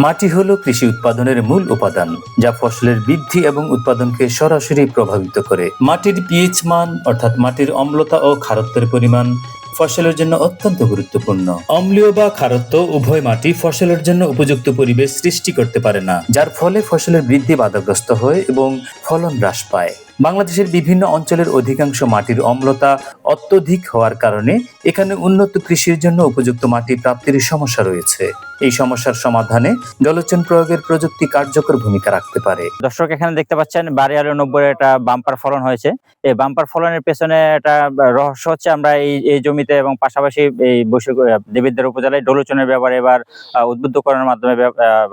মাটি হলো কৃষি উৎপাদনের মূল উপাদান, যা ফসলের বৃদ্ধি এবং উৎপাদনকে সরাসরি প্রভাবিত করে। মাটির পিএইচ মান অর্থাৎ মাটির অম্লতা ও খারত্বের পরিমাণ ফসলের জন্য অত্যন্ত গুরুত্বপূর্ণ। অম্লীয় বা খারত্ব উভয় মাটি ফসলের জন্য উপযুক্ত পরিবেশ সৃষ্টি করতে পারে না, যার ফলে ফসলের বৃদ্ধি বাধাগ্রস্ত হয় এবং ফলন হ্রাস পায়। বাংলাদেশের বিভিন্ন অঞ্চলের অধিকাংশ মাটির অম্লতা অত্যধিক হওয়ার কারণে এখানে উন্নত কৃষির জন্য উপযুক্ত মাটি প্রাপ্তির সমস্যা রয়েছে। এই সমস্যার সমাধানে জলসেচ প্রয়োগের প্রযুক্তি কার্যকর ভূমিকা রাখতে পারে। দর্শক এখানে দেখতে পাচ্ছেন 92 একটা বাম্পার ফলন হয়েছে। এই বাম্পার ফলনের পেছনে একটা রহস্য হচ্ছে আমরা এই জমিতে এবং পাশাপাশি এই দেবিদ্বার উপজেলায় ডলোচনের ব্যবহার এবার উদ্বুদ্ধকরণের মাধ্যমে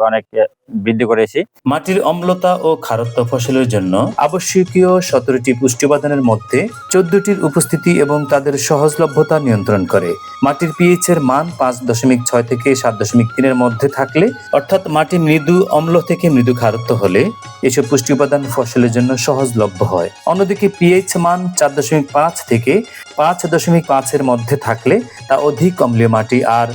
অনেক বৃদ্ধি করেছি। মাটির অম্লতা ও খারত্ব ফসলের জন্য আবশ্যকীয় 17টি পুষ্টি উপাদানের মধ্যে 14টির উপস্থিতি এবং তাদের সহজলভ্যতা নিয়ন্ত্রণ করে। মাটির পিএইচ এর মান 5.6 থেকে 7.3 মধ্যে থাকলে, অর্থাৎ মাটি মৃদু অম্ল থেকে মৃদু খারত্ব হলে এসব পুষ্টি উপাদান ফসলের জন্য সহজলভ্য হয়। অন্যদিকে পিএইচ মান 4.5 থেকে 5.5 এর মধ্যে থাকলে তা অধিক অম্লীয় মাটি, আর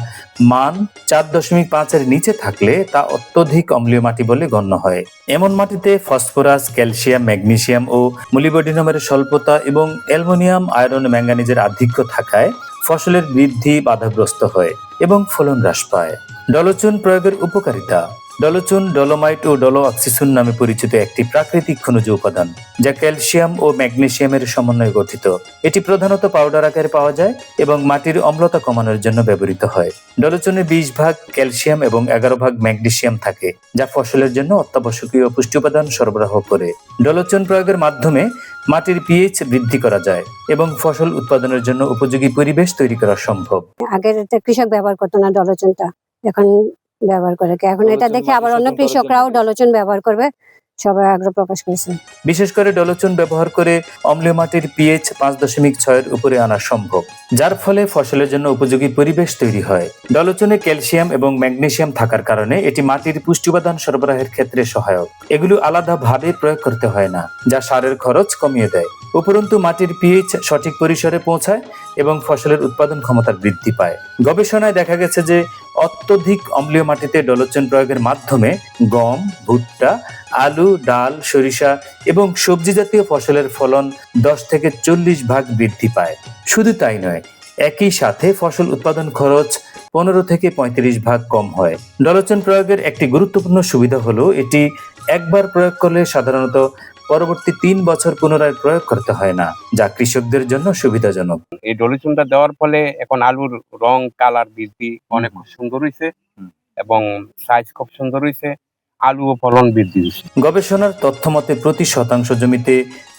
মান 4.5 এর নিচে থাকলে তা অত্যধিক অম্লীয় মাটি বলে গণ্য হয়। এমন মাটিতে ফসফরাস, ক্যালসিয়াম, ম্যাগনেসিয়াম ও মোলিবডেনামের স্বল্পতা এবং অ্যালুমিনিয়াম, আয়রন, ম্যাঙ্গানিজের আধিক্য থাকায় ফসলের বৃদ্ধি বাধাগ্রস্ত হয় এবং ফলন হ্রাস পায়। ডলোচুন প্রয়োগের উপকারিতা। ডলোচুন ডলোমাইট ও ডলোঅক্সিসুন নামে পরিচিত একটি প্রাকৃতিক খনিজ উপাদান, যা ক্যালসিয়াম ও ম্যাগনেসিয়ামের সমন্বয়ে গঠিত। এটি প্রধানত পাউডার আকারে পাওয়া যায় এবং মাটির অম্লতা কমানোর জন্য ব্যবহৃত হয়। ডলোচনে 20 ভাগ ক্যালসিয়াম এবং 11 ভাগ ম্যাগনেসিয়াম থাকে, যা ফসলের জন্য অত্যাবশ্যকীয় পুষ্টি উপাদান সরবরাহ করে। ডলোচন প্রয়োগের মাধ্যমে মাটির পিএইচ বৃদ্ধি করা যায় এবং ফসল উৎপাদনের জন্য উপযোগী পরিবেশ তৈরি করা সম্ভব। আগের কৃষক ব্যবহার করতো না ডলোচনটা, এখন ব্যবহার করে। এখন এটা দেখে আবার অন্য কৃষকরাও ডলোচন ব্যবহার করবে, সবাই আগ্রহ প্রকাশ করেছে। বিশেষ করে ডলোচন ব্যবহার করে অম্লীয় মাটির পিএইচ 5.6 এর উপরে আনা সম্ভব, যার ফলে ফসলের জন্য উপযোগী পরিবেশ তৈরি হয়। ডলোচনে ক্যালসিয়াম এবং ম্যাগনেসিয়াম থাকার কারণে এটি মাটির পুষ্টি উপাদান সরবরাহের ক্ষেত্রে সহায়ক। এগুলো আলাদাভাবে প্রয়োগ করতে হয় না, যা সারের খরচ কমিয়ে দেয়। উপরন্তু মাটির পিএইচ সঠিক পরিসরে পৌঁছায় এবং ফসলের উৎপাদন ক্ষমতা বৃদ্ধি পায়। গবেষণায় দেখা গেছে যে অত্যধিক অম্লীয় মাটিতে ডলোচন প্রয়োগের মাধ্যমে গম, ভুট্টা, আলু, ডাল, সরিষা এবং সবজি জাতীয় ফসলের ফলন 10 থেকে 40 ভাগ বৃদ্ধি পায়। শুধু তাই নয়, একই সাথে ফসল উৎপাদন খরচ 15 থেকে 35 ভাগ কম হয়। ডলোচন প্রয়োগের একটি গুরুত্বপূর্ণ সুবিধা হলো এটি একবার প্রয়োগ করলে সাধারণত পরবর্তী 3 বছর পুনরায় প্রয়োগ করতে হয় না, যা কৃষকদের জন্য সুবিধাজনক। এই ডলোচনটা দেওয়ার ফলে এখন আলুর রং, কালার বৃদ্ধি অনেক সুন্দর হয়েছে এবং সাইজ খুব সুন্দর হয়েছে, আলু ও ফলন বৃদ্ধি হয়েছে। গবেষণার তথ্য মতে প্রতি শতাংশ জমিতে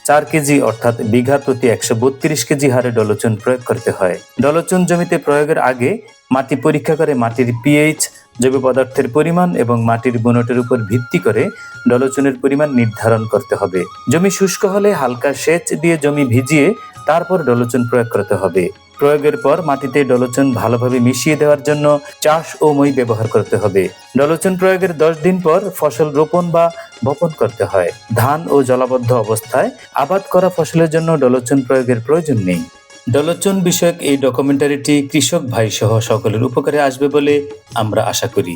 4 কেজি অর্থাৎ বিঘা প্রতি 132 কেজি হারে ডলোচন প্রয়োগ করতে হয়। ডলোচন জমিতে প্রয়োগের আগে মাটি পরীক্ষা করে মাটির পিএইচ, জৈব পদার্থের পরিমাণ এবং মাটির গুণটের উপর ভিত্তি করে ডলোচনের পরিমাণ নির্ধারণ করতে হবে। জমি শুষ্ক হলে হালকা সেচ দিয়ে জমি ভিজিয়ে তারপর ডলোচন প্রয়োগ করতে হবে। প্রয়োগের পর মাটিতে ডলোচন ভালোভাবে মিশিয়ে দেওয়ার জন্য চাষ ও মই ব্যবহার করতে হবে। ডলোচন প্রয়োগের 10 দিন পর ফসল রোপণ বা বপন করতে হয়। ধান ও জলাবদ্ধ অবস্থায় আবাদ করা ফসলের জন্য ডলোচন প্রয়োগের প্রয়োজন নেই। ডলোচন বিষয়ক এই ডকুমেন্টারিটি কৃষক ভাই সহ সকলের উপকারে আসবে বলে আমরা আশা করি।